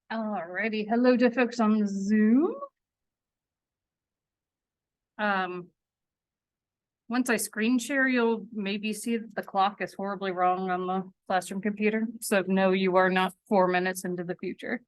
Alrighty, hello to folks on Zoom. Once I screen share, you'll maybe see that the clock is horribly wrong on the classroom computer. So no, you are not 4 minutes into the future.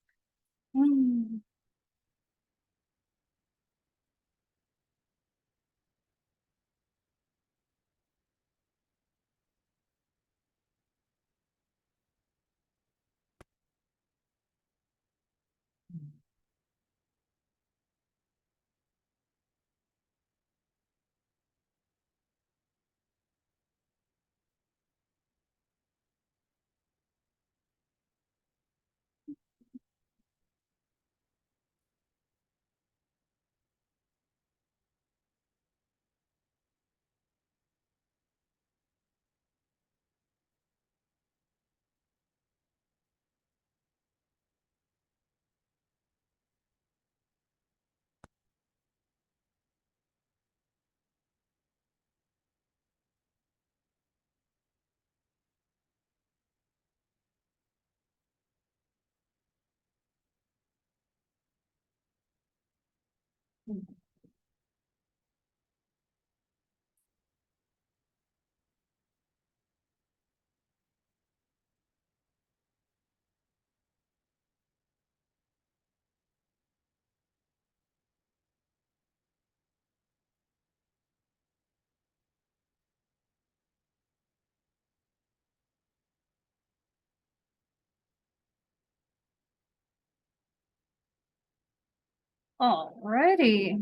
Alrighty,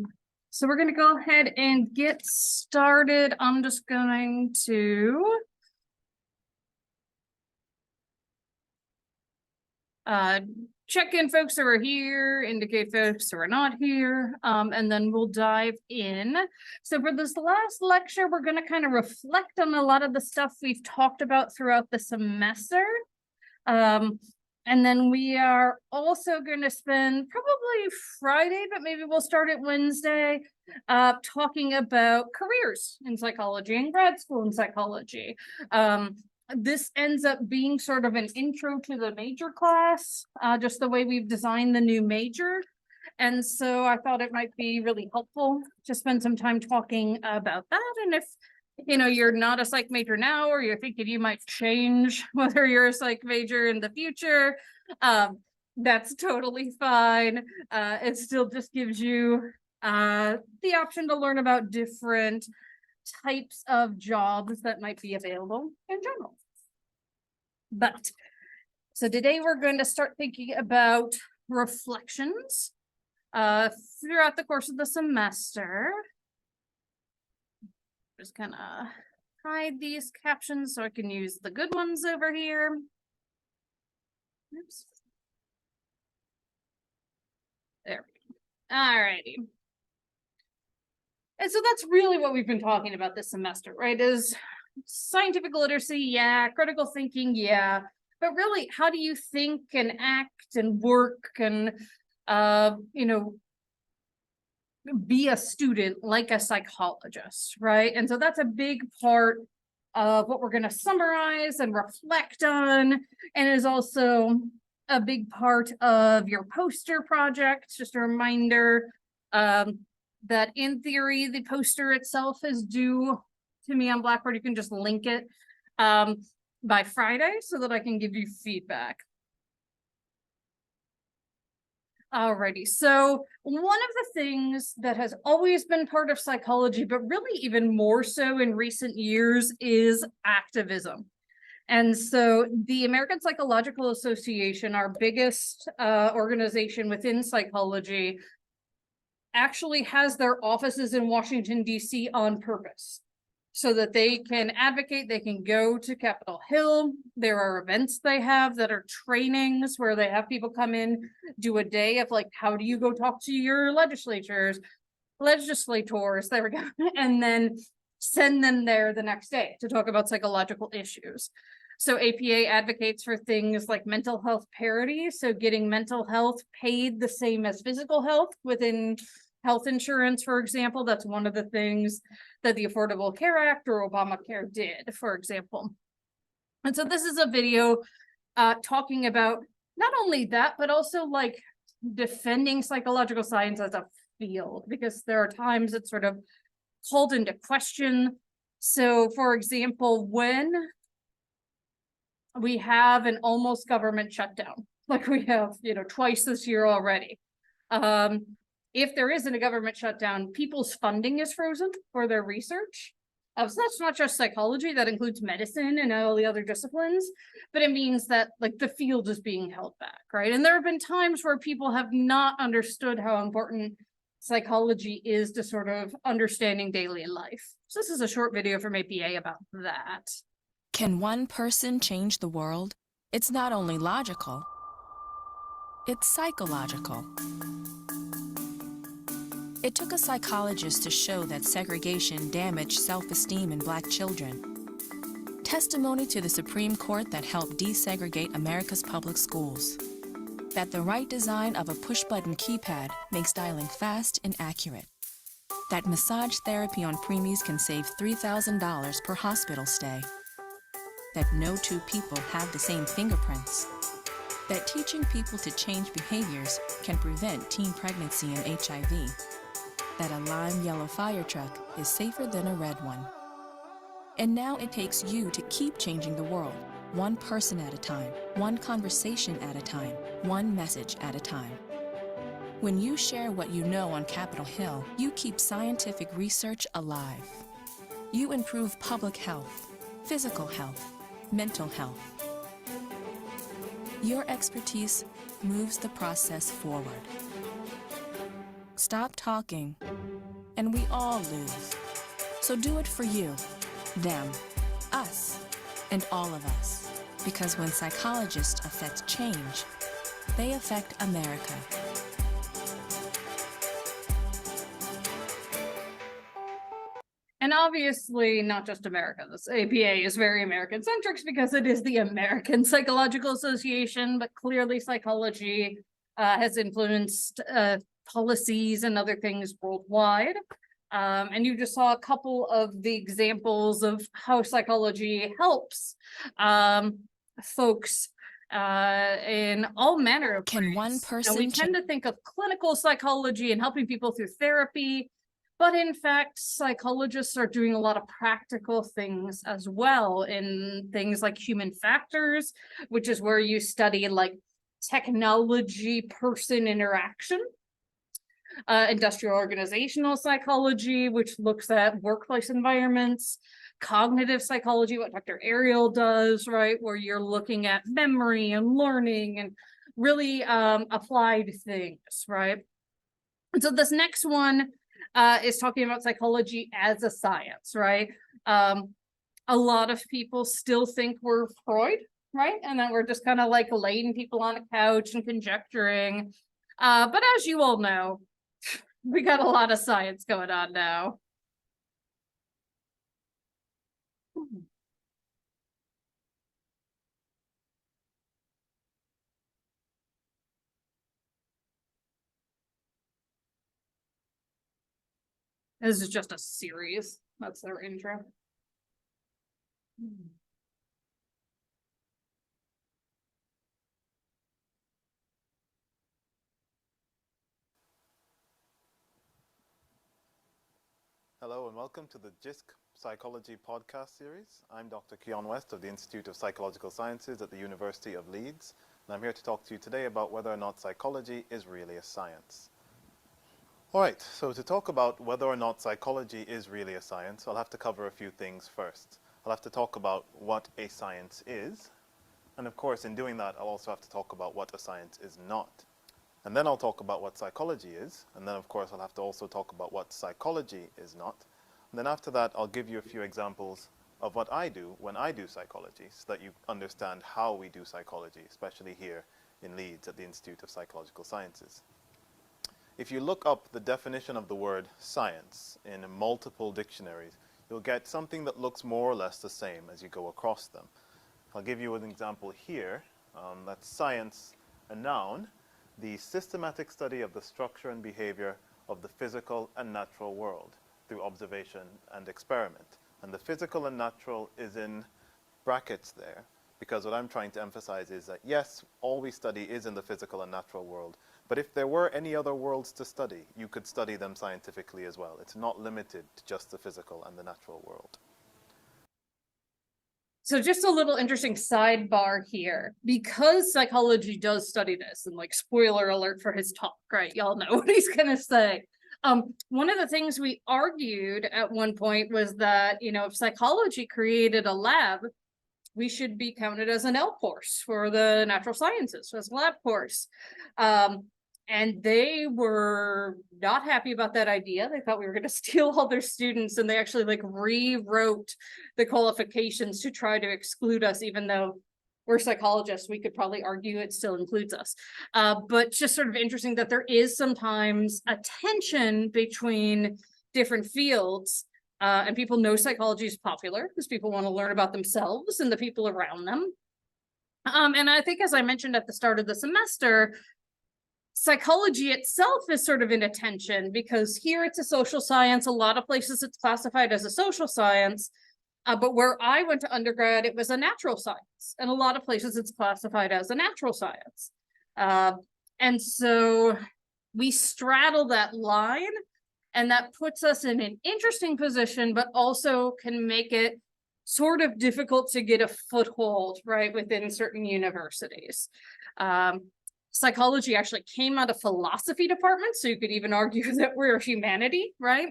so we're gonna go ahead and get started. I'm just going to check in folks who are here, indicate folks who are not here, and then we'll dive in. So for this last lecture, we're going to kind of reflect on a lot of the stuff we've talked about throughout the semester. And then we are also going to spend probably Friday, but maybe we'll start it Wednesday, talking about careers in psychology and grad school in psychology. This ends up being sort of an intro to the major class, just the way we've designed the new major. And so I thought it might be really helpful to spend some time talking about that. And if you're not a psych major now, or you're thinking you might change whether you're a psych major in the future, that's totally fine. It still just gives you the option to learn about different types of jobs that might be available in general. But so today we're going to start thinking about reflections throughout the course of the semester. Just kind of hide these captions so I can use the good ones over here. Oops. There we go. All righty. And so that's really what we've been talking about this semester, right? Is scientific literacy, yeah, critical thinking, yeah, but really, how do you think and act and work and be a student like a psychologist, right? And so that's a big part of what we're going to summarize and reflect on, and is also a big part of your poster project. Just a reminder that in theory, the poster itself is due to me on Blackboard. You can just link it by Friday so that I can give you feedback. Alrighty, so one of the things that has always been part of psychology, but really even more so in recent years, is activism. And so the American Psychological Association, our biggest organization within psychology, actually has their offices in Washington, D.C. on purpose, so that they can advocate, they can go to Capitol Hill. There are events they have that are trainings where they have people come in, do a day of like, how do you go talk to your legislators, there we go, and then send them there the next day to talk about psychological issues. So APA advocates for things like mental health parity, so getting mental health paid the same as physical health within health insurance, for example. That's one of the things that the Affordable Care Act or Obamacare did, for example. And so this is a video talking about not only that, but also like defending psychological science as a field, because there are times it's sort of called into question. So, for example, when we have an almost government shutdown, like we have, twice this year already. If there isn't a government shutdown, people's funding is frozen for their research. So that's not just psychology, that includes medicine and all the other disciplines, but it means that like the field is being held back, right? And there have been times where people have not understood how important psychology is to sort of understanding daily life. So this is a short video from APA about that. Can one person change the world? It's not only logical, it's psychological. It took a psychologist to show that segregation damaged self-esteem in Black children. Testimony to the Supreme Court that helped desegregate America's public schools. That the right design of a push-button keypad makes dialing fast and accurate. That massage therapy on preemies can save $3,000 per hospital stay. That no two people have the same fingerprints. That teaching people to change behaviors can prevent teen pregnancy and HIV. That a lime yellow fire truck is safer than a red one. And now it takes you to keep changing the world, one person at a time, one conversation at a time, one message at a time. When you share what you know on Capitol Hill, you keep scientific research alive. You improve public health, physical health, mental health. Your expertise moves the process forward. Stop talking, and we all lose. So do it for you, them, us, and all of us. Because when psychologists affect change, they affect America. And obviously, not just America. This APA is very American-centric because it is the American Psychological Association, but clearly psychology has influenced policies and other things worldwide. And you just saw a couple of the examples of how psychology helps folks in all manner of Can ways. one person we tend to think of clinical psychology and helping people through therapy, but in fact, psychologists are doing a lot of practical things as well in things like human factors, which is where you study like technology-person interaction. Industrial organizational psychology, which looks at workplace environments. Cognitive psychology, what Dr. Ariel does, right? Where you're looking at memory and learning and really applied things, right? And so this next one is talking about psychology as a science, right? A lot of people still think we're Freud, right? And that we're just kind of like laying people on a couch and conjecturing. But as you all know, we got a lot of science going on now. This is just a series. That's their intro. Hello and welcome to the JISC Psychology podcast series. I'm Dr. Keon West of the Institute of Psychological Sciences at the University of Leeds, and I'm here to talk to you today about whether or not psychology is really a science. Alright, so to talk about whether or not psychology is really a science, I'll have to cover a few things first. I'll have to talk about what a science is, and of course in doing that I'll also have to talk about what a science is not. And then I'll talk about what psychology is, and then of course I'll have to also talk about what psychology is not. And then after that I'll give you a few examples of what I do when I do psychology, so that you understand how we do psychology, especially here in Leeds at the Institute of Psychological Sciences. If you look up the definition of the word science in multiple dictionaries, you'll get something that looks more or less the same as you go across them. I'll give you an example here. That's science, a noun, the systematic study of the structure and behavior of the physical and natural world through observation and experiment. And the physical and natural is in brackets there because what I'm trying to emphasize is that yes, all we study is in the physical and natural world, but if there were any other worlds to study, you could study them scientifically as well. It's not limited to just the physical and the natural world. So just a little interesting sidebar here, because psychology does study this, and like spoiler alert for his talk, right? Y'all know what he's gonna say. One of the things we argued at one point was that, you know, if psychology created a lab, we should be counted as an L course for the natural sciences, as a lab course. And they were not happy about that idea. They thought we were going to steal all their students, and they actually like rewrote the qualifications to try to exclude us, even though we're psychologists. We could probably argue it still includes us. But just sort of interesting that there is sometimes a tension between different fields, and people know psychology is popular because people want to learn about themselves and the people around them. And I think, as I mentioned at the start of the semester, psychology itself is sort of in a tension, because here it's a social science. A lot of places it's classified as a social science, but where I went to undergrad, it was a natural science. And a lot of places it's classified as a natural science. And so we straddle that line, and that puts us in an interesting position, but also can make it sort of difficult to get a foothold, right, within certain universities. Psychology actually came out of philosophy departments, so you could even argue that we're a humanity, right?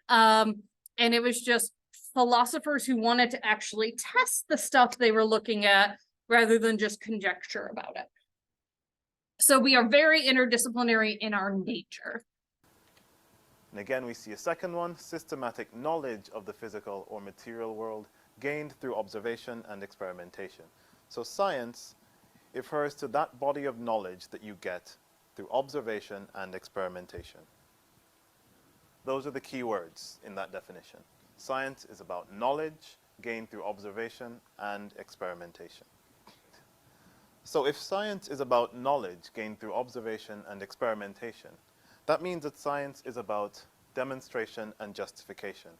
And it was just philosophers who wanted to actually test the stuff they were looking at rather than just conjecture about it. So we are very interdisciplinary in our nature. And again, we see a second one: systematic knowledge of the physical or material world gained through observation and experimentation. So science refers to that body of knowledge that you get through observation and experimentation. Those are the key words in that definition. Science is about knowledge gained through observation and experimentation. So if science is about knowledge gained through observation and experimentation, that means that science is about demonstration and justification.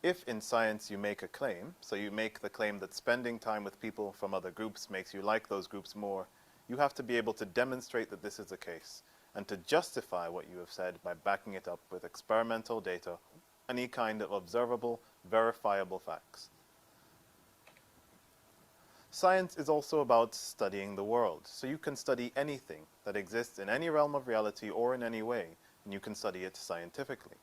If in science you make a claim, so you make the claim that spending time with people from other groups makes you like those groups more, you have to be able to demonstrate that this is the case, and to justify what you have said by backing it up with experimental data, any kind of observable, verifiable facts. Science is also about studying the world, so you can study anything that exists in any realm of reality or in any way, and you can study it scientifically.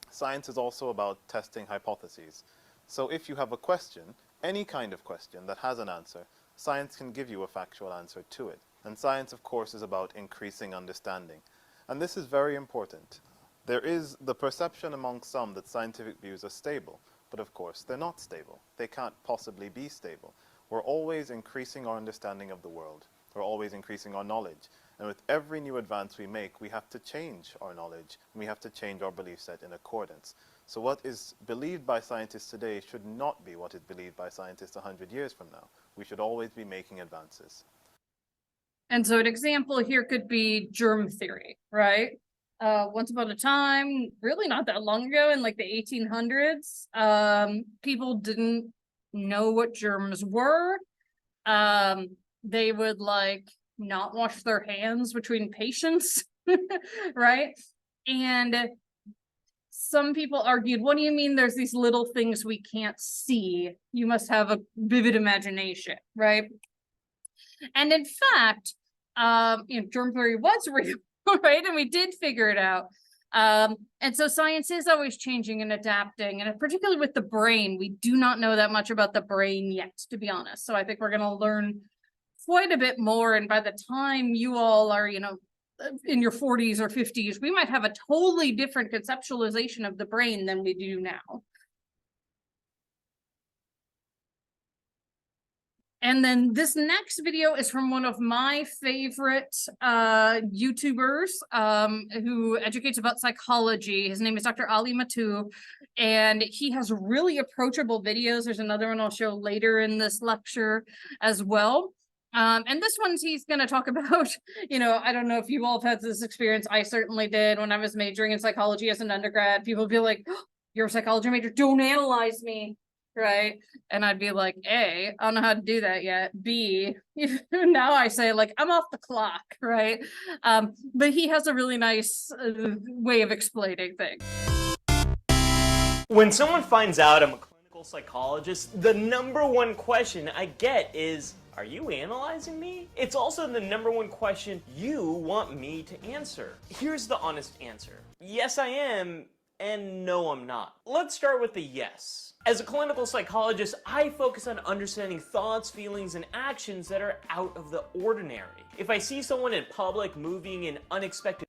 Science is also about testing hypotheses. So if you have a question, any kind of question that has an answer, science can give you a factual answer to it. And science, of course, is about increasing understanding. And this is very important. There is the perception among some that scientific views are stable, but of course they're not stable. They can't possibly be stable. We're always increasing our understanding of the world. We're always increasing our knowledge. And with every new advance we make, we have to change our knowledge, and we have to change our belief set in accordance. So what is believed by scientists today should not be what is believed by scientists 100 years from now. We should always be making advances. And so an example here could be germ theory, right? Once upon a time, really not that long ago, in like the 1800s, people didn't know what germs were. They would like not wash their hands between patients, right? And some people argued, what do you mean there's these little things we can't see? You must have a vivid imagination, right? And in fact, germ theory was real, right? And we did figure it out. And so science is always changing and adapting, and particularly with the brain, we do not know that much about the brain yet, to be honest. So I think we're going to learn quite a bit more. And by the time you all are, in your 40s or 50s, we might have a totally different conceptualization of the brain than we do now. And then this next video is from one of my favorite YouTubers who educates about psychology. His name is Dr. Ali Mattu, and he has really approachable videos. There's another one I'll show later in this lecture as well. And this one's he's going to talk about, I don't know if you all have had this experience. I certainly did when I was majoring in psychology as an undergrad. People would be like, oh, you're a psychology major, don't analyze me, right? And I'd be like, A, I don't know how to do that yet. B, now I say like, I'm off the clock, right? But he has a really nice way of explaining things. When someone finds out I'm a clinical psychologist, the number one question I get is, are you analyzing me? It's also the number one question you want me to answer. Here's the honest answer. Yes, I am, and no, I'm not. Let's start with the yes. As a clinical psychologist, I focus on understanding thoughts, feelings, and actions that are out of the ordinary. If I see someone in public moving in unexpected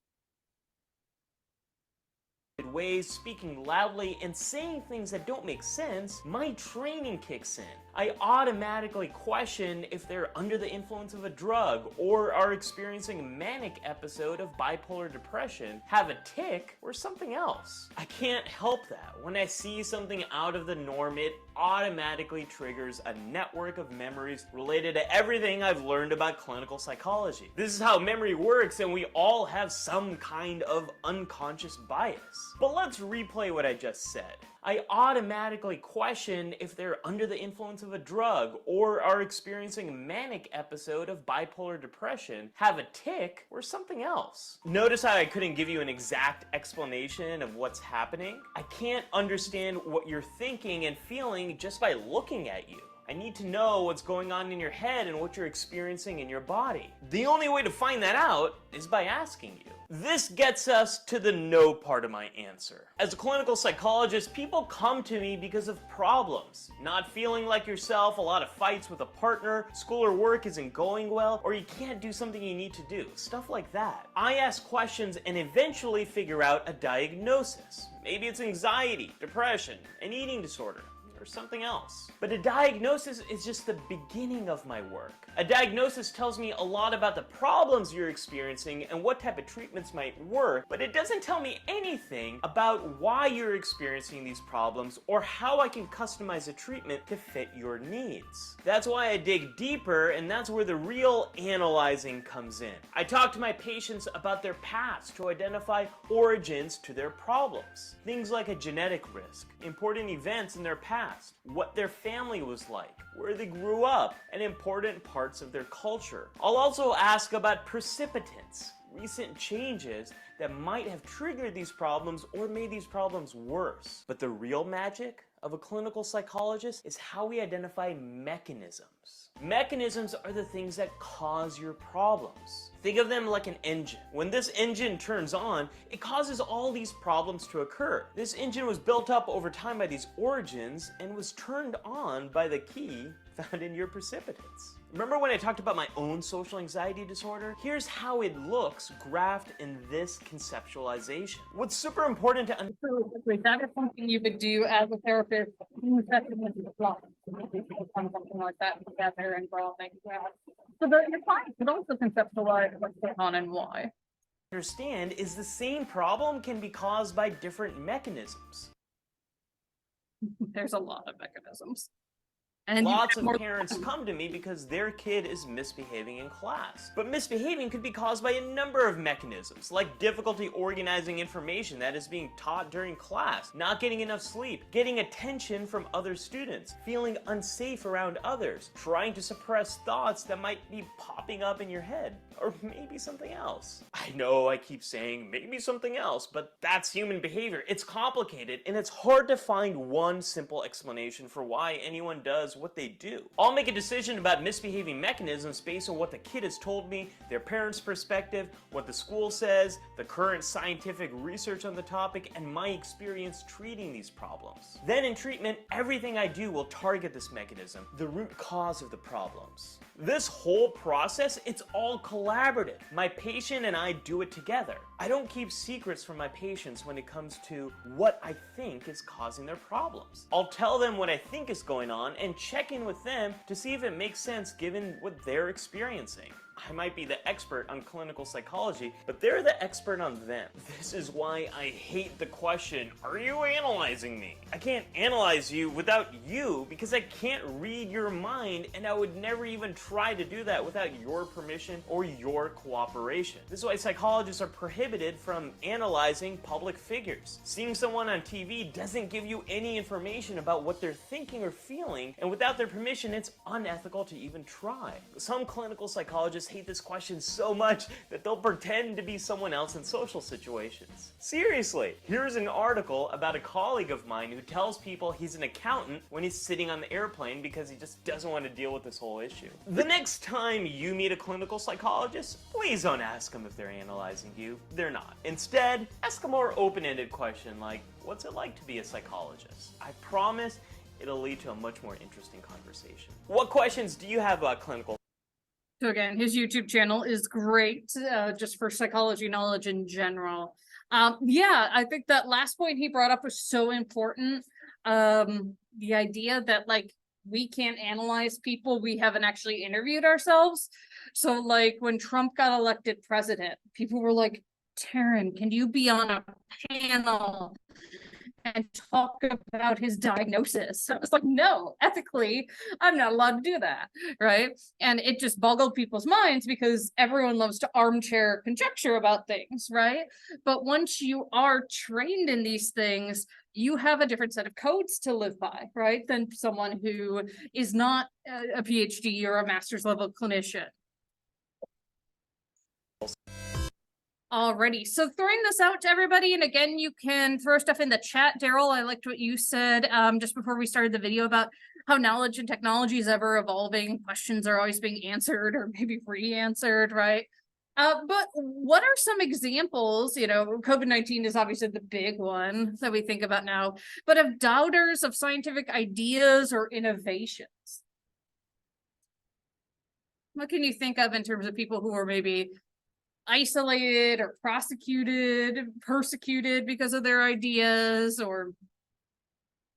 ways, speaking loudly, and saying things that don't make sense, my training kicks in. I automatically question if they're under the influence of a drug or are experiencing a manic episode of bipolar depression, have a tic, or something else. I can't help that. When I see something out of the norm, it automatically triggers a network of memories related to everything I've learned about clinical psychology. This is how memory works, and we all have some kind of unconscious bias. But let's replay what I just said. I automatically question if they're under the influence of a drug or are experiencing a manic episode of bipolar depression, have a tic, or something else. Notice how I couldn't give you an exact explanation of what's happening? I can't understand what you're thinking and feeling just by looking at you. I need to know what's going on in your head and what you're experiencing in your body. The only way to find that out is by asking you. This gets us to the no part of my answer. As a clinical psychologist, people come to me because of problems. Not feeling like yourself, a lot of fights with a partner, school or work isn't going well, or you can't do something you need to do. Stuff like that. I ask questions and eventually figure out a diagnosis. Maybe it's anxiety, depression, an eating disorder, or something else. But a diagnosis is just the beginning of my work. A diagnosis tells me a lot about the problems you're experiencing and what type of treatments might work, but it doesn't tell me anything about why you're experiencing these problems or how I can customize a treatment to fit your needs. That's why I dig deeper, and that's where the real analyzing comes in. I talk to my patients about their past to identify origins to their problems. Things like a genetic risk, important events in their past, what their family was like, where they grew up, and important parts of their culture. I'll also ask about precipitants, recent changes that might have triggered these problems or made these problems worse. But the real magic of a clinical psychologist is how we identify mechanisms. Mechanisms are the things that cause your problems. Think of them like an engine. When this engine turns on, it causes all these problems to occur. This engine was built up over time by these origins and was turned on by the key found in your precipitants. Remember when I talked about my own social anxiety disorder? Here's how it looks graphed in this conceptualization. What's super important to understand. That is something you would do as a therapist. Something like that together and growing. So your clients could also conceptualize what's going on and why. Understand is the same problem can be caused by different mechanisms. There's a lot of mechanisms. And lots of parents come to me because their kid is misbehaving in class. But misbehaving could be caused by a number of mechanisms, like difficulty organizing information that is being taught during class, not getting enough sleep, getting attention from other students, feeling unsafe around others, trying to suppress thoughts that might be popping up in your head, or maybe something else. I know I keep saying maybe something else, but that's human behavior. It's complicated, and it's hard to find one simple explanation for why anyone does what they do. I'll make a decision about misbehaving mechanisms based on what the kid has told me, their parents' perspective, what the school says, the current scientific research on the topic, and my experience treating these problems. Then in treatment, everything I do will target this mechanism, the root cause of the problems. This whole process, it's all collaborative. My patient and I do it together. I don't keep secrets from my patients when it comes to what I think is causing their problems. I'll tell them what I think is going on and check in with them to see if it makes sense given what they're experiencing. I might be the expert on clinical psychology, but they're the expert on them. This is why I hate the question, are you analyzing me? I can't analyze you without you because I can't read your mind, and I would never even try to do that without your permission or your cooperation. This is why psychologists are prohibited from analyzing public figures. Seeing someone on TV doesn't give you any information about what they're thinking or feeling, and without their permission, it's unethical to even try. Some clinical psychologists hate this question so much that they'll pretend to be someone else in social situations. Seriously, here's an article about a colleague of mine who tells people he's an accountant when he's sitting on the airplane because he just doesn't want to deal with this whole issue. The next time you meet a clinical psychologist, please don't ask them if they're analyzing you. They're not. Instead, ask a more open-ended question like, what's it like to be a psychologist? I promise it'll lead to a much more interesting conversation. What questions do you have about clinical? So again, his YouTube channel is great, just for psychology knowledge in general. Yeah, I think that last point he brought up was so important. The idea that like we can't analyze people we haven't actually interviewed ourselves. So like when Trump got elected president, people were like, Taryn, can you be on a panel and talk about his diagnosis? So I was like, no, ethically, I'm not allowed to do that, right? And it just boggled people's minds because everyone loves to armchair conjecture about things, right? But once you are trained in these things, you have a different set of codes to live by, right? Than someone who is not a PhD or a master's level clinician. Alrighty, so throwing this out to everybody, and again, you can throw stuff in the chat. Daryl, I liked what you said just before we started the video about how knowledge and technology is ever evolving. Questions are always being answered or maybe re-answered, right? But what are some examples, you know, COVID-19 is obviously the big one that we think about now, but of doubters of scientific ideas or innovations? What can you think of in terms of people who are maybe isolated or persecuted because of their ideas? Or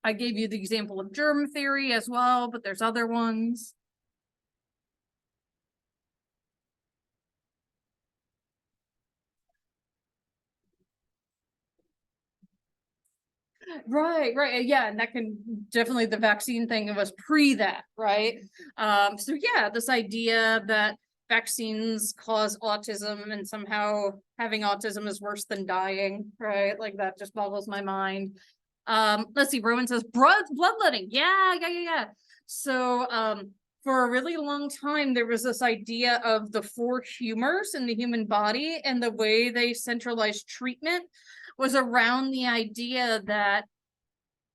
I gave you the example of germ theory as well, but there's other ones. Right, yeah, and that can definitely, the vaccine thing was pre that, right? So yeah, this idea that vaccines cause autism and somehow having autism is worse than dying, right? Like that just boggles my mind. Let's see, Rowan says bloodletting. Yeah. So for a really long time, there was this idea of the 4 humors in the human body, and the way they centralized treatment was around the idea that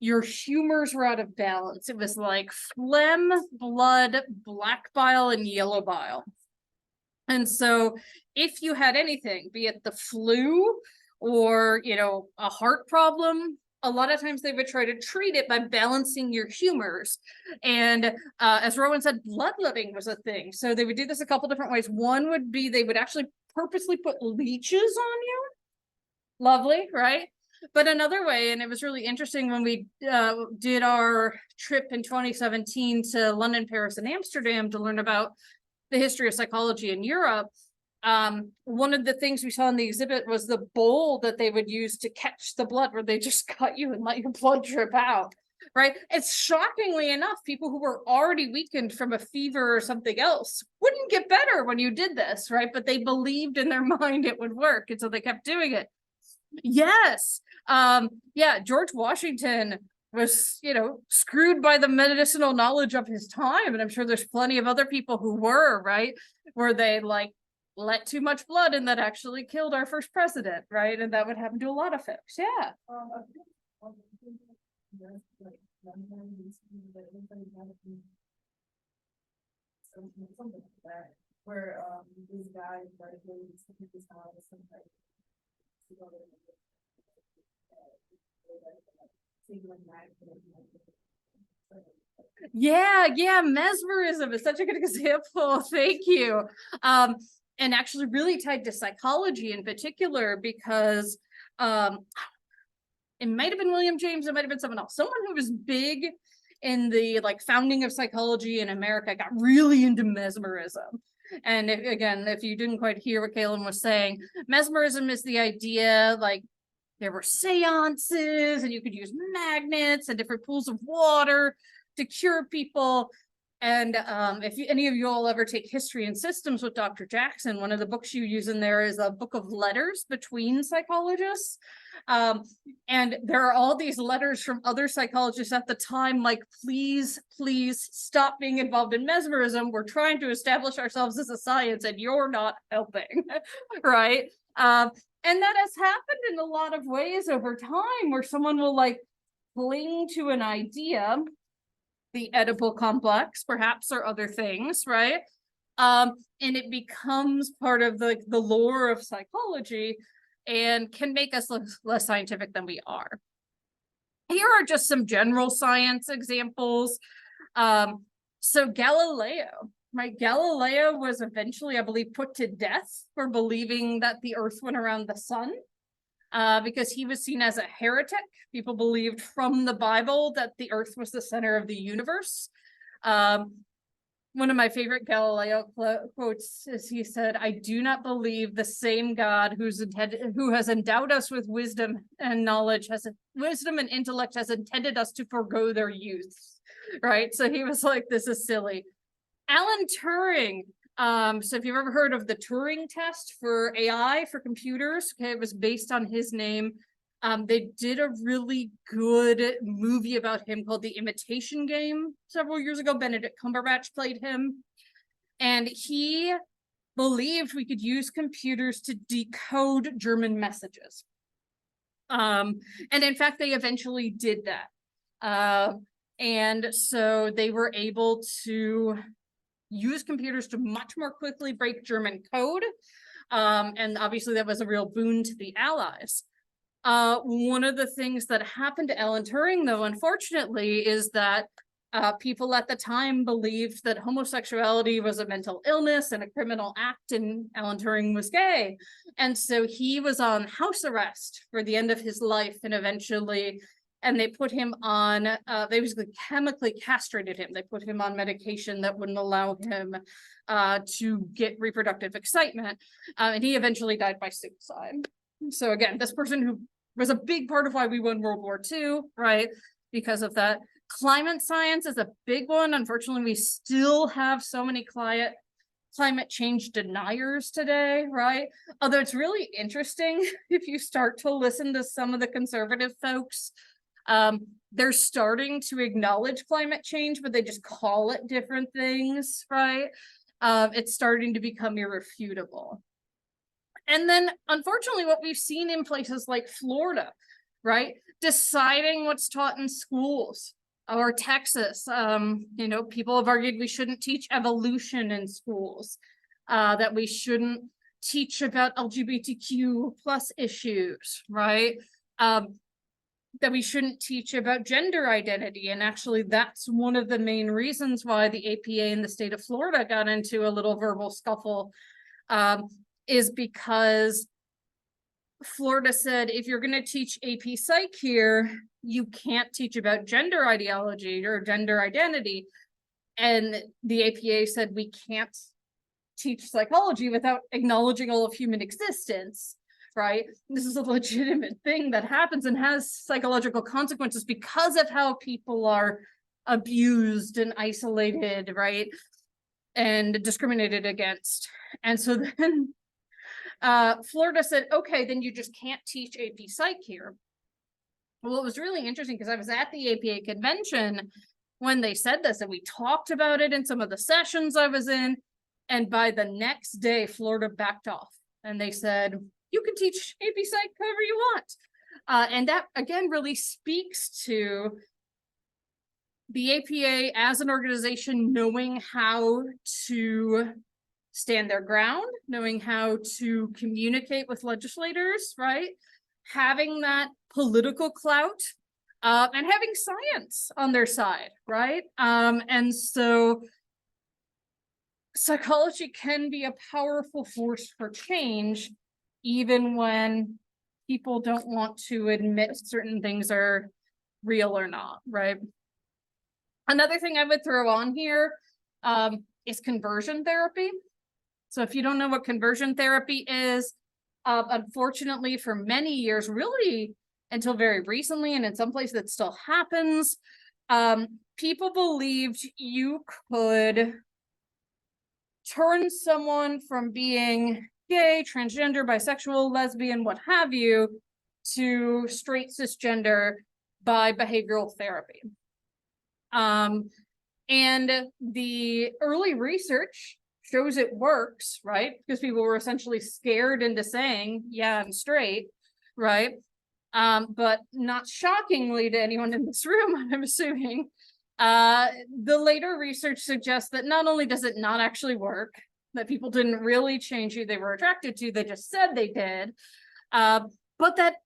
your humors were out of balance. It was like phlegm, blood, black bile, and yellow bile. And so if you had anything, be it the flu or, you know, a heart problem, a lot of times they would try to treat it by balancing your humors. And as Rowan said, bloodletting was a thing. So they would do this a couple different ways. One would be they would actually purposely put leeches on you. Lovely, right? But another way, and it was really interesting when we did our trip in 2017 to London, Paris, and Amsterdam to learn about the history of psychology in Europe. One of the things we saw in the exhibit was the bowl that they would use to catch the blood, where they just cut you and let your blood drip out, right? It's shockingly enough, people who were already weakened from a fever or something else wouldn't get better when you did this, right? But they believed in their mind it would work, and so they kept doing it. Yes. Yeah, George Washington was, you know, screwed by the medicinal knowledge of his time, and I'm sure there's plenty of other people who were, right, where they like let too much blood and that actually killed our first president, right? And that would happen to a lot of folks. Yeah. Something like that, where this guy started doing his house and like Yeah, mesmerism is such a good example. Thank you. And actually really tied to psychology in particular, because it might have been William James, it might have been someone else, someone who was big in the like founding of psychology in America got really into mesmerism. And if you didn't quite hear what Kaylin was saying, mesmerism is the idea, like there were seances and you could use magnets and different pools of water to cure people. And any of you all ever take history and systems with Dr. Jackson, one of the books you use in there is a book of letters between psychologists. And there are all these letters from other psychologists at the time, like, please stop being involved in mesmerism. We're trying to establish ourselves as a science and you're not helping, right? And that has happened in a lot of ways over time, where someone will like cling to an idea, the Oedipal complex, perhaps, or other things, right? And it becomes part of the lore of psychology and can make us look less scientific than we are. Here are just some general science examples. So Galileo, right? Galileo was eventually, I believe, put to death for believing that the Earth went around the sun. Because he was seen as a heretic. People believed from the Bible that the earth was the center of the universe. One of my favorite Galileo quotes is he said, "I do not believe the same God who has endowed us with wisdom and knowledge, wisdom and intellect has intended us to forego their use." Right? So he was like, this is silly. Alan Turing. So if you've ever heard of the Turing test for AI, for computers, okay, it was based on his name. They did a really good movie about him called The Imitation Game several years ago. Benedict Cumberbatch played him. And he believed we could use computers to decode German messages. And in fact, they eventually did that. And so they were able to use computers to much more quickly break German code. And obviously that was a real boon to the Allies. One of the things that happened to Alan Turing, though, unfortunately, is that people at the time believed that homosexuality was a mental illness and a criminal act, and Alan Turing was gay. And so he was on house arrest for the end of his life, and eventually they put him on, they basically chemically castrated him. They put him on medication that wouldn't allow him to get reproductive excitement. And he eventually died by suicide. So again, this person who was a big part of why we won World War II, right? Because of that. Climate science is a big one. Unfortunately, we still have so many climate change deniers today, right? Although it's really interesting if you start to listen to some of the conservative folks, they're starting to acknowledge climate change, but they just call it different things, right? It's starting to become irrefutable. And then, unfortunately, what we've seen in places like Florida, right? Deciding what's taught in schools, or Texas, people have argued we shouldn't teach evolution in schools, that we shouldn't teach about LGBTQ plus issues, right? That we shouldn't teach about gender identity. And actually, that's one of the main reasons why the APA in the state of Florida got into a little verbal scuffle, is because Florida said, if you're going to teach AP Psych here, you can't teach about gender ideology or gender identity. And the APA said, we can't teach psychology without acknowledging all of human existence, right? This is a legitimate thing that happens and has psychological consequences because of how people are abused and isolated, right? And discriminated against. And so then Florida said, okay, then you just can't teach AP Psych here. Well, it was really interesting because I was at the APA convention when they said this, and we talked about it in some of the sessions I was in. And by the next day, Florida backed off and they said, you can teach AP Psych however you want. And that, again, really speaks to the APA as an organization knowing how to stand their ground, knowing how to communicate with legislators, right? Having that political clout, and having science on their side, right? And so psychology can be a powerful force for change, even when people don't want to admit certain things are real or not, right? Another thing I would throw on here is conversion therapy. So if you don't know what conversion therapy is, unfortunately for many years, really until very recently, and in some places that still happens, people believed you could turn someone from being gay, transgender, bisexual, lesbian, what have you, to straight cisgender by behavioral therapy. And the early research shows it works, right? Because people were essentially scared into saying, yeah, I'm straight, right? But not shockingly to anyone in this room, I'm assuming, the later research suggests that not only does it not actually work, that people didn't really change who they were attracted to, they just said they did, but that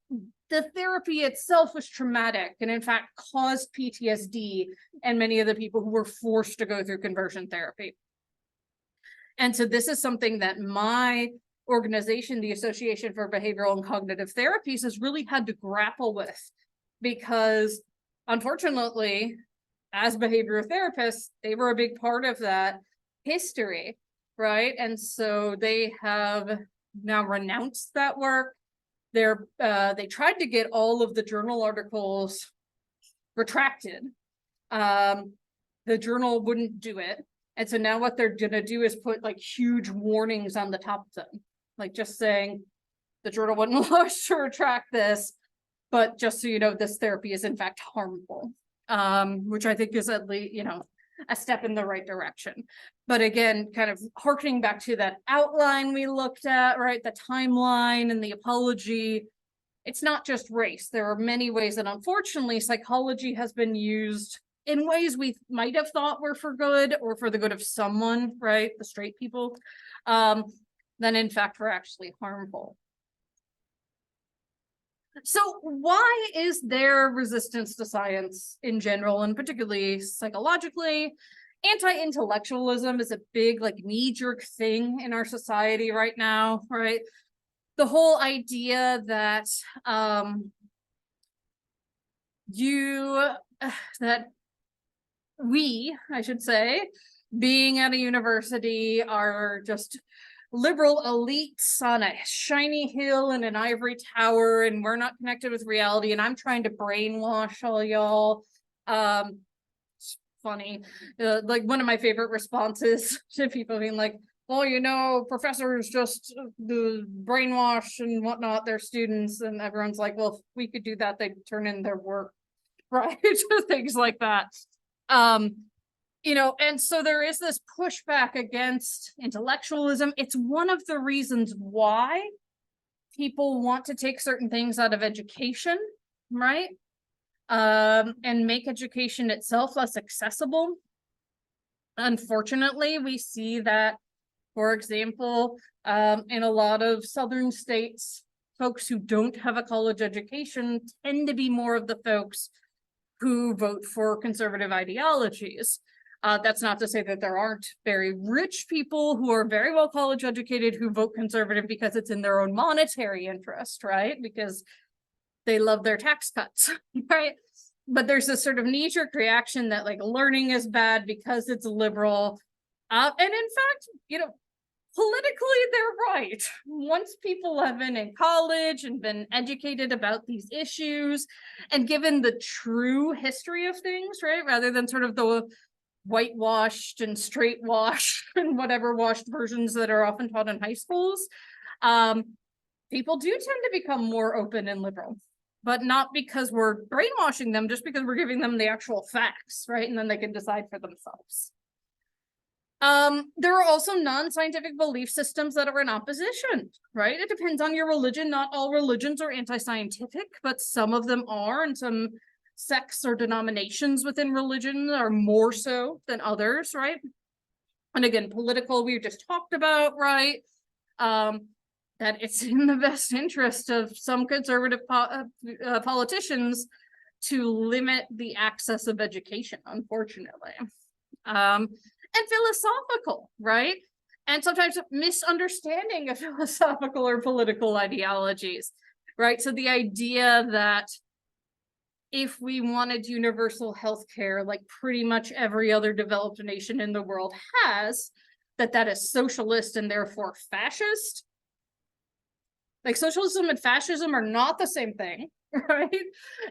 the therapy itself was traumatic and in fact caused PTSD in many of the people who were forced to go through conversion therapy. And so this is something that my organization, the Association for Behavioral and Cognitive Therapies, has really had to grapple with, because unfortunately, as behavioral therapists, they were a big part of that history, right? And so they have now renounced that work. They tried to get all of the journal articles retracted. The journal wouldn't do it. And so now what they're gonna do is put like huge warnings on the top of them, like just saying the journal wouldn't allow us to retract this, but just so you know, this therapy is in fact harmful, which I think is at least, you know, a step in the right direction. But again, kind of harkening back to that outline we looked at, right? The timeline and the apology. It's not just race. There are many ways that unfortunately psychology has been used in ways we might have thought were for good or for the good of someone, right? The straight people, then in fact were actually harmful. So why is there resistance to science in general, and particularly psychologically? Anti-intellectualism is a big, like, knee-jerk thing in our society right now, right? The whole idea that we, I should say, being at a university, are just liberal elites on a shiny hill in an ivory tower, and we're not connected with reality, and I'm trying to brainwash all y'all. It's funny, like one of my favorite responses to people being like, well, you know, professors just brainwash and whatnot their students, and everyone's like, well, if we could do that, they'd turn in their work, right? Things like that. You know, and so there is this pushback against intellectualism. It's one of the reasons why people want to take certain things out of education, right? And make education itself less accessible. Unfortunately, we see that, for example, in a lot of southern states, folks who don't have a college education tend to be more of the folks who vote for conservative ideologies. That's not to say that there aren't very rich people who are very well college educated who vote conservative because it's in their own monetary interest, right? Because they love their tax cuts, right? But there's this sort of knee-jerk reaction that like learning is bad because it's liberal. And in fact, you know, politically, they're right. Once people have been in college and been educated about these issues and given the true history of things, right, rather than sort of the whitewashed and straight washed and whatever washed versions that are often taught in high schools, people do tend to become more open and liberal, but not because we're brainwashing them, just because we're giving them the actual facts, right? And then they can decide for themselves. There are also non-scientific belief systems that are in opposition, right? It depends on your religion. Not all religions are anti-scientific, but some of them are, and some sects or denominations within religion are more so than others, right? And again, political, we just talked about, right? That it's in the best interest of some conservative politicians to limit the access of education, unfortunately. And philosophical, right? And sometimes misunderstanding of philosophical or political ideologies, right? So the idea that if we wanted universal health care, like pretty much every other developed nation in the world has, that is socialist and therefore fascist. Like socialism and fascism are not the same thing, right?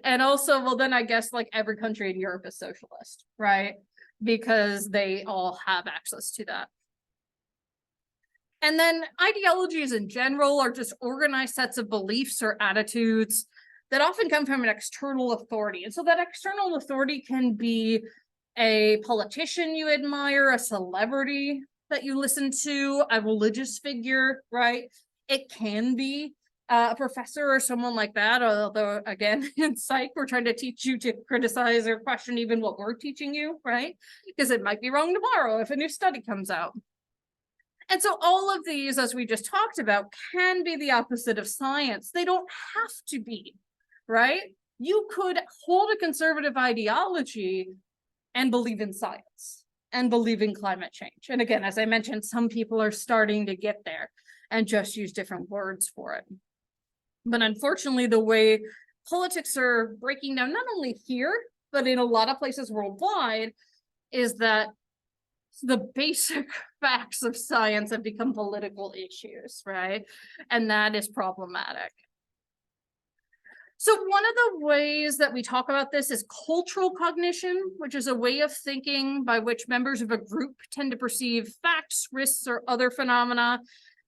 And also, well, then I guess like every country in Europe is socialist, right? Because they all have access to that. And then ideologies in general are just organized sets of beliefs or attitudes that often come from an external authority. And so that external authority can be a politician you admire, a celebrity that you listen to, a religious figure, right? It can be a professor or someone like that, although again, in psych, we're trying to teach you to criticize or question even what we're teaching you, right? Because it might be wrong tomorrow if a new study comes out. And so all of these, as we just talked about, can be the opposite of science. They don't have to be, right? You could hold a conservative ideology and believe in science and believe in climate change. And again, as I mentioned, some people are starting to get there and just use different words for it. But unfortunately, the way politics are breaking down, not only here, but in a lot of places worldwide, is that the basic facts of science have become political issues, right? And that is problematic. So one of the ways that we talk about this is cultural cognition, which is a way of thinking by which members of a group tend to perceive facts, risks, or other phenomena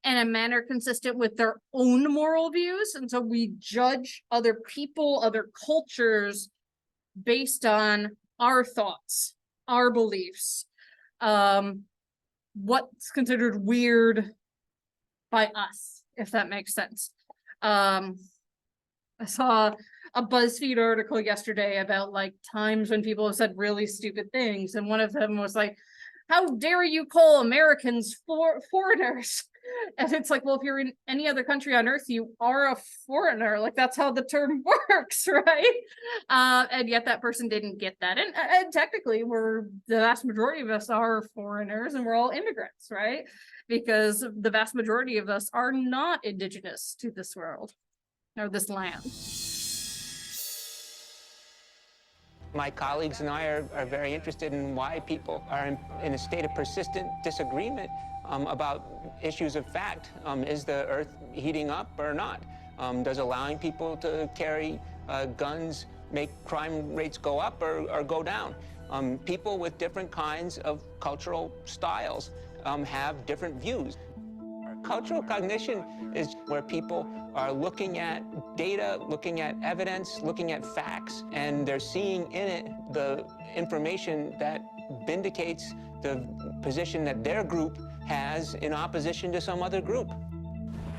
in a manner consistent with their own moral views. And so we judge other people, other cultures based on our thoughts, our beliefs, what's considered weird by us, if that makes sense. I saw a BuzzFeed article yesterday about like times when people have said really stupid things. And one of them was like, how dare you call Americans foreigners? And it's like, well, if you're in any other country on earth, you are a foreigner. Like that's how the term works, right? And yet that person didn't get that. And technically the vast majority of us are foreigners and we're all immigrants, right? Because the vast majority of us are not indigenous to this world or this land. My colleagues and I are very interested in why people are in a state of persistent disagreement about issues of fact. Is the earth heating up or not? Does allowing people to carry guns make crime rates go up or go down? People with different kinds of cultural styles have different views. Cultural cognition is where people are looking at data, looking at evidence, looking at facts, and they're seeing in it the information that vindicates the position that their group has in opposition to some other group.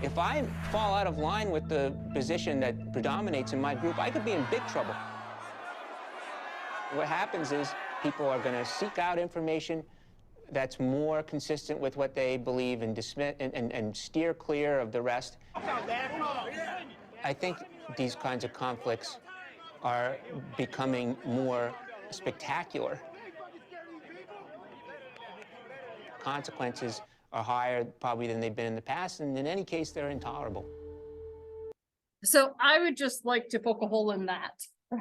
If I fall out of line with the position that predominates in my group, I could be in big trouble. What happens is people are going to seek out information that's more consistent with what they believe and dismiss and steer clear of the rest. I think these kinds of conflicts are becoming more spectacular. Consequences are higher probably than they've been in the past, and in any case, they're intolerable. So I would just like to poke a hole in that,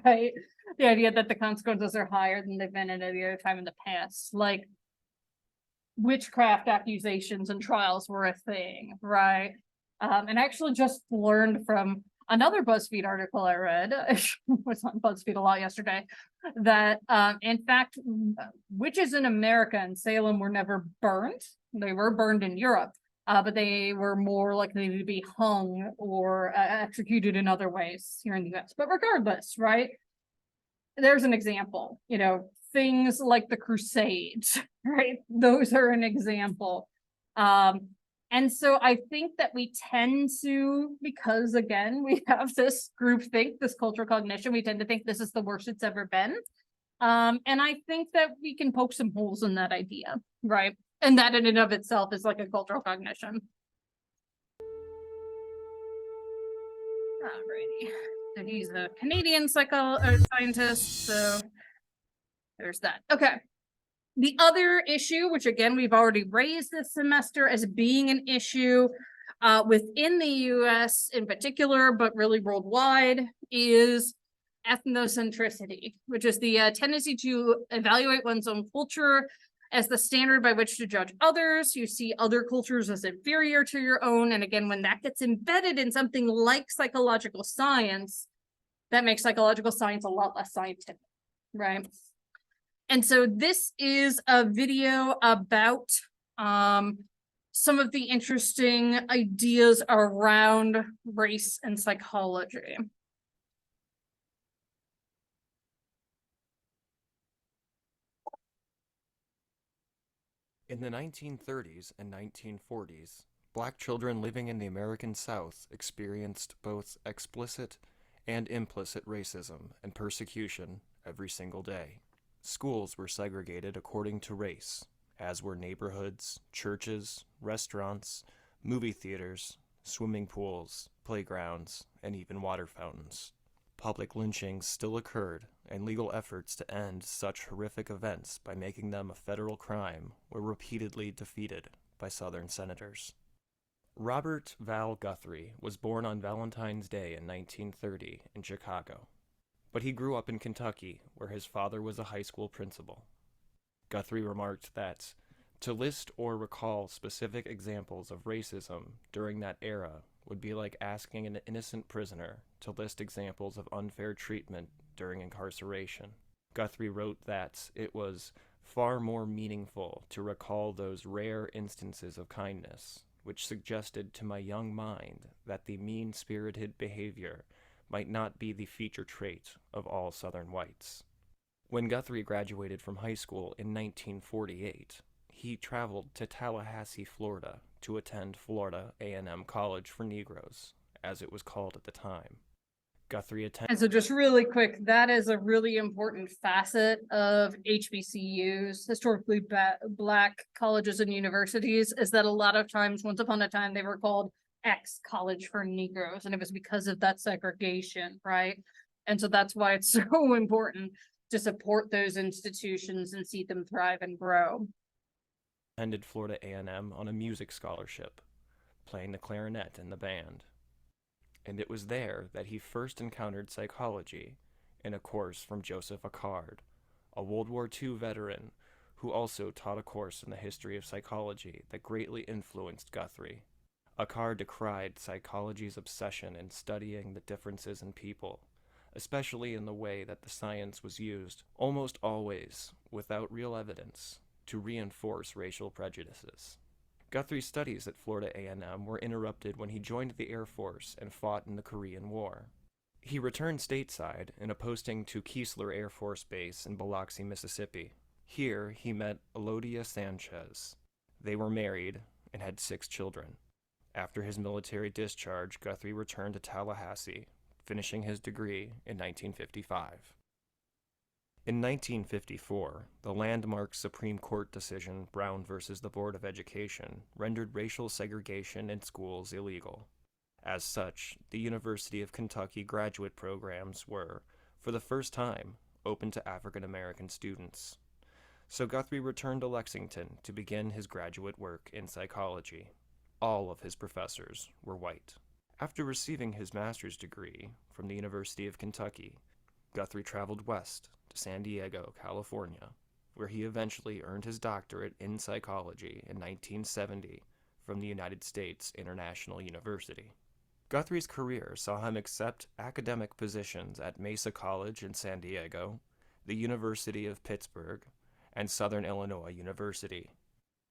right? The idea that the consequences are higher than they've been at any other time in the past. Like, witchcraft accusations and trials were a thing, right? And I actually just learned from another BuzzFeed article I read, it was on BuzzFeed a lot yesterday, that in fact, witches in America and Salem were never burned. They were burned in Europe, but they were more likely to be hung or executed in other ways here in the US. But regardless, right? There's an example, you know, things like the Crusades, right? Those are an example. And so I think that we tend to, because again, we have this groupthink, this cultural cognition, we tend to think this is the worst it's ever been. And I think that we can poke some holes in that idea, right? And that in and of itself is like a cultural cognition. Alrighty. So he's a Canadian scientist, so there's that. Okay. The other issue, which again, we've already raised this semester as being an issue within the US in particular, but really worldwide, is ethnocentricity, which is the tendency to evaluate one's own culture as the standard by which to judge others. You see other cultures as inferior to your own. And again, when that gets embedded in something like psychological science, that makes psychological science a lot less scientific, right? And so this is a video about some of the interesting ideas around race and psychology. In the 1930s and 1940s, Black children living in the American South experienced both explicit and implicit racism and persecution every single day. Schools were segregated according to race, as were neighborhoods, churches, restaurants, movie theaters, swimming pools, playgrounds, and even water fountains. Public lynchings still occurred, and legal efforts to end such horrific events by making them a federal crime were repeatedly defeated by Southern senators. Robert Val Guthrie was born on Valentine's Day in 1930 in Chicago, but he grew up in Kentucky, where his father was a high school principal. Guthrie remarked that to list or recall specific examples of racism during that era would be like asking an innocent prisoner to list examples of unfair treatment during incarceration. Guthrie wrote that it was far more meaningful to recall those rare instances of kindness, which suggested to my young mind that the mean-spirited behavior might not be the feature trait of all Southern whites. When Guthrie graduated from high school in 1948, he traveled to Tallahassee, Florida, to attend Florida A&M College for Negroes, as it was called at the time. Guthrie attended... And so just really quick, that is a really important facet of HBCUs, historically Black colleges and universities, is that a lot of times, once upon a time, they were called X College for Negroes, and it was because of that segregation, right? And so that's why it's so important to support those institutions and see them thrive and grow. Attended Florida A&M on a music scholarship, playing the clarinet in the band. And it was there that he first encountered psychology in a course from Joseph Acard, a World War II veteran who also taught a course in the history of psychology that greatly influenced Guthrie. Acard decried psychology's obsession in studying the differences in people, especially in the way that the science was used, almost always without real evidence, to reinforce racial prejudices. Guthrie's studies at Florida A&M were interrupted when he joined the Air Force and fought in the Korean War. He returned stateside in a posting to Keesler Air Force Base in Biloxi, Mississippi. Here, he met Elodia Sanchez. They were married and had 6 children. After his military discharge, Guthrie returned to Tallahassee, finishing his degree in 1955. In 1954, the landmark Supreme Court decision Brown versus the Board of Education rendered racial segregation in schools illegal. As such, the University of Kentucky graduate programs were, for the first time, open to African American students. So Guthrie returned to Lexington to begin his graduate work in psychology. All of his professors were white. After receiving his master's degree from the University of Kentucky, Guthrie traveled west to San Diego, California, where he eventually earned his doctorate in psychology in 1970 from the United States International University. Guthrie's career saw him accept academic positions at Mesa College in San Diego, the University of Pittsburgh, and Southern Illinois University.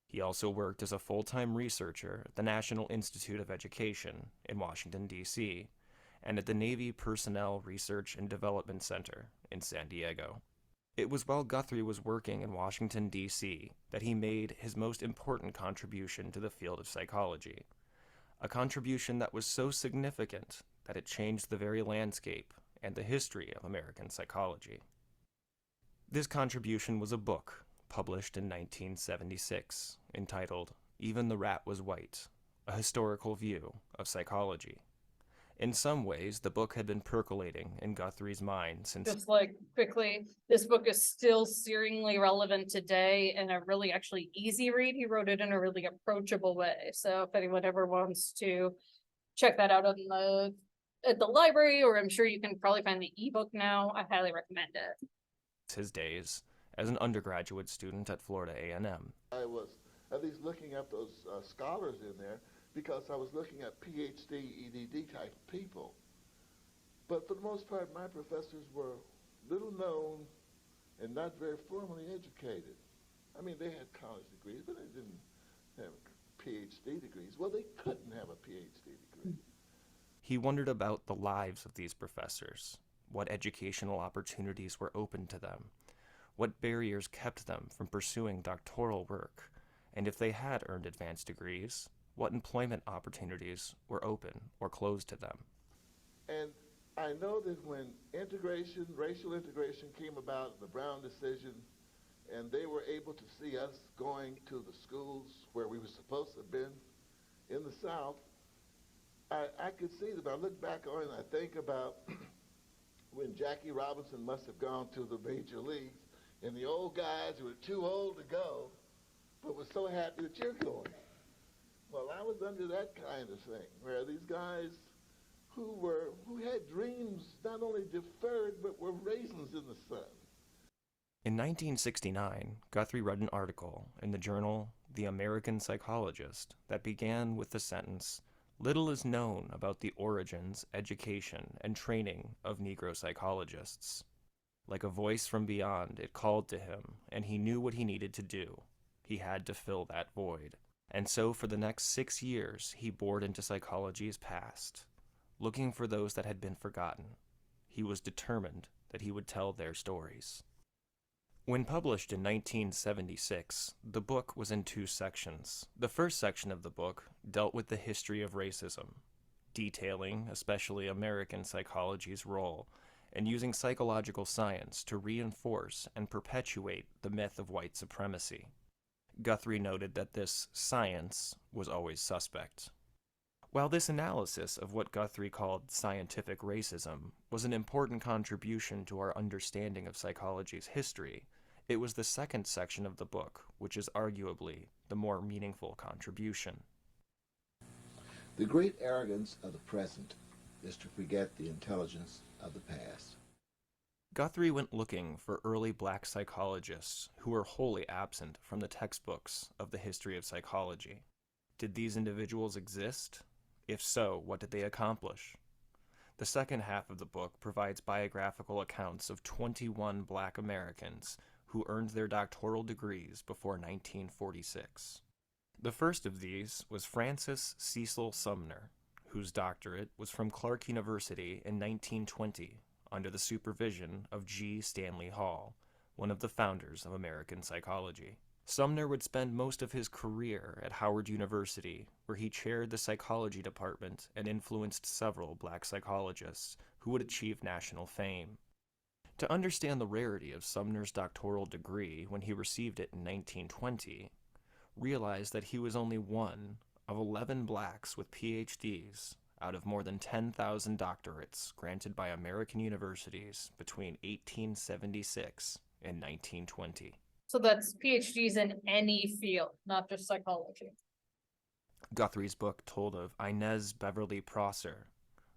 He also worked as a full-time researcher at the National Institute of Education in Washington, D.C., and at the Navy Personnel Research and Development Center in San Diego. It was while Guthrie was working in Washington, D.C., that he made his most important contribution to the field of psychology, a contribution that was so significant that it changed the very landscape and the history of American psychology. This contribution was a book published in 1976, entitled Even the Rat Was White, A Historical View of Psychology. In some ways, the book had been percolating in Guthrie's mind since... Just like quickly, this book is still searingly relevant today and a really actually easy read. He wrote it in a really approachable way. So if anyone ever wants to check that out at the library, or I'm sure you can probably find the ebook now, I highly recommend it. His days, as an undergraduate student at Florida A&M. I was at least looking at those scholars in there because I was looking at PhD, EDD type people. But for the most part, my professors were little known and not very formally educated. I mean, they had college degrees, but they didn't have PhD degrees. Well, they couldn't have a PhD degree. He wondered about the lives of these professors, what educational opportunities were open to them, what barriers kept them from pursuing doctoral work, and if they had earned advanced degrees, what employment opportunities were open or closed to them. And I know that when integration, racial integration came about, the Brown decision, and they were able to see us going to the schools where we were supposed to have been in the South, I could see them. I look back on it and I think about when Jackie Robinson must have gone to the major leagues, and the old guys who were too old to go, but were so happy that you're going. Well, I was under that kind of thing, where these guys who had dreams not only deferred, but were raisins in the sun. In 1969, Guthrie read an article in the journal The American Psychologist that began with the sentence, "Little is known about the origins, education, and training of Negro psychologists." Like a voice from beyond, it called to him, and he knew what he needed to do. He had to fill that void. And so for the next 6 years, he bored into psychology's past, looking for those that had been forgotten. He was determined that he would tell their stories. When published in 1976, the book was in 2 sections. The first section of the book dealt with the history of racism, detailing especially American psychology's role in using psychological science to reinforce and perpetuate the myth of white supremacy. Guthrie noted that this science was always suspect. While this analysis of what Guthrie called scientific racism was an important contribution to our understanding of psychology's history, it was the second section of the book which is arguably the more meaningful contribution. The great arrogance of the present is to forget the intelligence of the past. Guthrie went looking for early black psychologists who were wholly absent from the textbooks of the history of psychology. Did these individuals exist? If so, what did they accomplish? The second half of the book provides biographical accounts of 21 black Americans who earned their doctoral degrees before 1946. The first of these was Francis Cecil Sumner, whose doctorate was from Clark University in 1920 under the supervision of G. Stanley Hall, one of the founders of American psychology. Sumner would spend most of his career at Howard University, where he chaired the psychology department and influenced several black psychologists who would achieve national fame. To understand the rarity of Sumner's doctoral degree when he received it in 1920, realize that he was only one of 11 blacks with PhDs out of more than 10,000 doctorates granted by American universities between 1876 and 1920. So that's PhDs in any field, not just psychology. Guthrie's book told of Inez Beverly Prosser,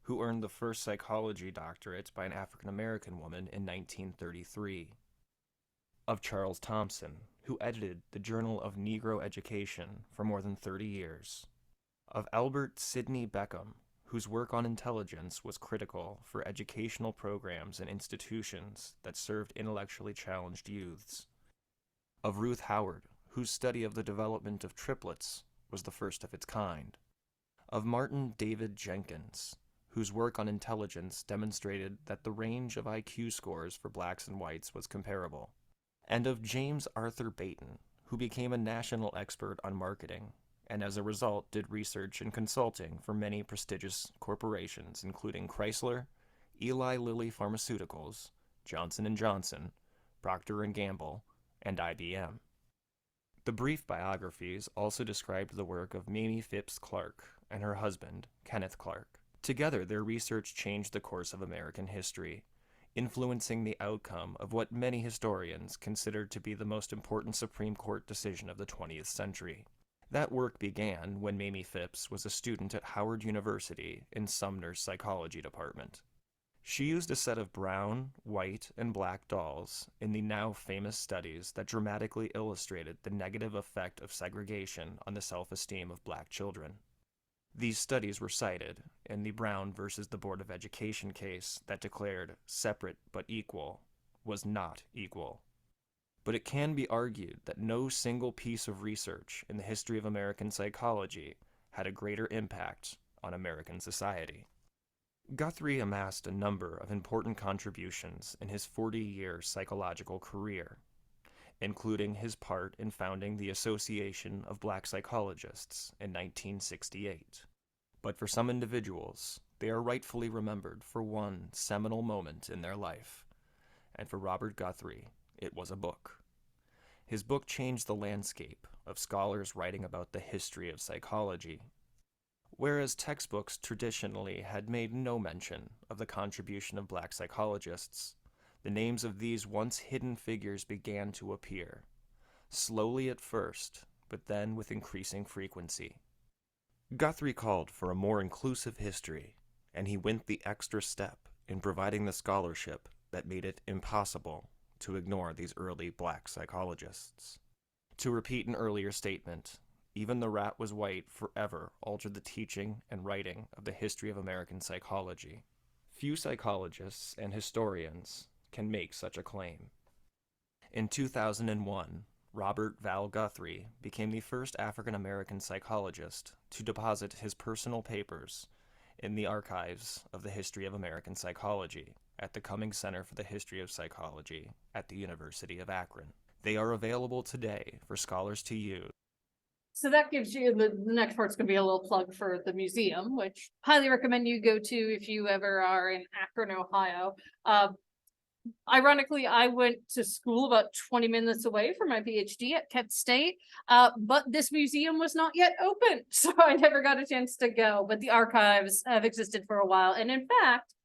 who earned the first psychology doctorate by an African-American woman in 1933. Of Charles Thompson, who edited the Journal of Negro Education for more than 30 years. Of Albert Sidney Beckham, whose work on intelligence was critical for educational programs and institutions that served intellectually challenged youths. Of Ruth Howard, whose study of the development of triplets was the first of its kind. Of Martin David Jenkins, whose work on intelligence demonstrated that the range of IQ scores for blacks and whites was comparable. And of James Arthur Baton, who became a national expert on marketing, and as a result did research and consulting for many prestigious corporations, including Chrysler, Eli Lilly Pharmaceuticals, Johnson & Johnson, Procter & Gamble, and IBM. The brief biographies also described the work of Mamie Phipps Clark and her husband, Kenneth Clark. Together, their research changed the course of American history, influencing the outcome of what many historians consider to be the most important Supreme Court decision of the 20th century. That work began when Mamie Phipps was a student at Howard University in Sumner's psychology department. She used a set of brown, white, and black dolls in the now famous studies that dramatically illustrated the negative effect of segregation on the self-esteem of black children. These studies were cited in the Brown versus the Board of Education case that declared separate but equal was not equal. But it can be argued that no single piece of research in the history of American psychology had a greater impact on American society. Guthrie amassed a number of important contributions in his 40-year psychological career, including his part in founding the Association of Black Psychologists in 1968. But for some individuals, they are rightfully remembered for one seminal moment in their life, and for Robert Guthrie, it was a book. His book changed the landscape of scholars writing about the history of psychology. Whereas textbooks traditionally had made no mention of the contribution of black psychologists, the names of these once hidden figures began to appear, slowly at first, but then with increasing frequency. Guthrie called for a more inclusive history, and he went the extra step in providing the scholarship that made it impossible to ignore these early black psychologists. To repeat an earlier statement, Even the Rat Was White forever altered the teaching and writing of the history of American psychology. Few psychologists and historians can make such a claim. In 2001, Robert Val Guthrie became the first African-American psychologist to deposit his personal papers in the archives of the history of American psychology at the Cummings Center for the History of Psychology at the University of Akron. They are available today for scholars to use. So that gives you, the next part's gonna be a little plug for the museum, which highly recommend you go to if you ever are in Akron, Ohio. Ironically, I went to school about 20 minutes away for my PhD at Kent State, but this museum was not yet open, so I never got a chance to go, but the archives have existed for a while. And in fact,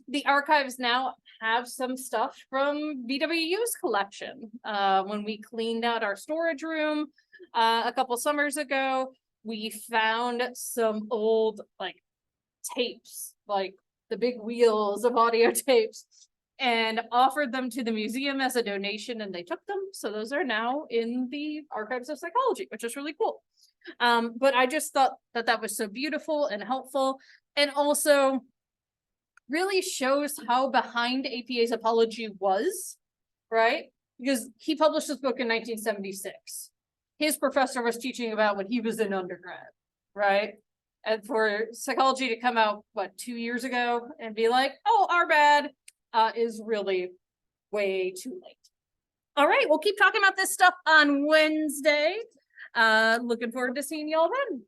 the archives now have some stuff from BWU's collection. When we cleaned out our storage room a couple summers ago, we found some old tapes, like the big wheels of audio tapes, and offered them to the museum as a donation, and they took them. So those are now in the archives of psychology, which is really cool. But I just thought that that was so beautiful and helpful, and also really shows how behind APA's apology was, right? Because he published this book in 1976. His professor was teaching about when he was in undergrad, right? And for psychology to come out, 2 years ago and be like, oh, our bad, is really way too late. All right, we'll keep talking about this stuff on Wednesday. Looking forward to seeing y'all then.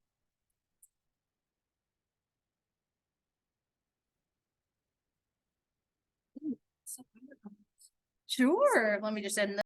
Sure, let me just end this.